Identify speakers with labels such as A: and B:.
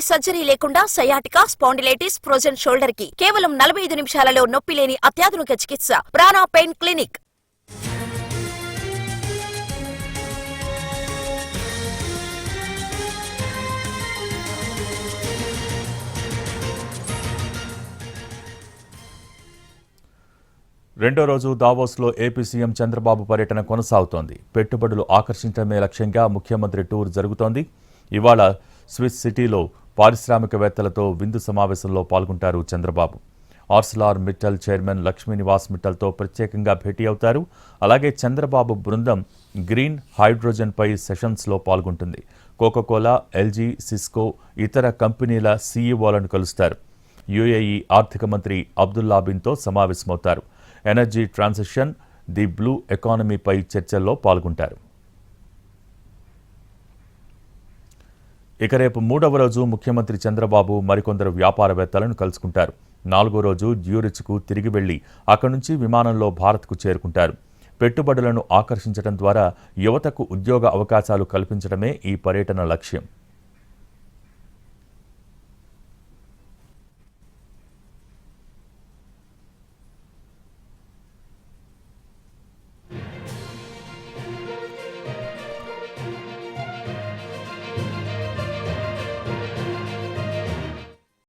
A: Surgery లేకుండా sciatica, spondylitis, frozen shoulder కి కేవలం 45 నిమిషాలలో నొప్పి లేని అత్యాధునిక చికిత్స ప్రాణ పెయిన్ క్లినిక్.
B: రెండో రోజు దావోస్లో ఏపీ సీఎం చంద్రబాబు పర్యటన కొనసాగుతోంది. పెట్టుబడులు ఆకర్షించడమే లక్ష్యంగా ముఖ్యమంత్రి టూర్ జరుగుతోంది. ఇవాళ స్విస్ సిటీలో పారిశ్రామికవేత్తలతో విందు సమావేశంలో పాల్గొంటారు చంద్రబాబు. ఆర్సిలార్ మిట్టల్ చైర్మన్ లక్ష్మీనివాస్ మిట్టల్తో ప్రత్యేకంగా భేటీ అవుతారు. అలాగే చంద్రబాబు బృందం గ్రీన్ హైడ్రోజన్పై సెషన్స్లో పాల్గొంటుంది. కోకాకోలా, ఎల్జీ, సిస్కో ఇతర కంపెనీల సీఈఓలను కలుస్తారు. యూఏఈ ఆర్థిక మంత్రి అబ్దుల్లా బిన్తో సమావేశమవుతారు. ఎనర్జీ ట్రాన్సిషన్, ది బ్లూ ఎకానమీపై చర్చల్లో పాల్గొంటారు. ఇక రేపు మూడవ రోజు ముఖ్యమంత్రి చంద్రబాబు మరికొందరు వ్యాపారవేత్తలను కలుసుకుంటారు. నాలుగో రోజు జ్యూరిచ్కు తిరిగి వెళ్లి అక్కడి నుంచి విమానంలో భారత్కు చేరుకుంటారు. పెట్టుబడులను ఆకర్షించడం ద్వారా యువతకు ఉద్యోగ అవకాశాలు కల్పించడమే ఈ పర్యటన లక్ష్యం.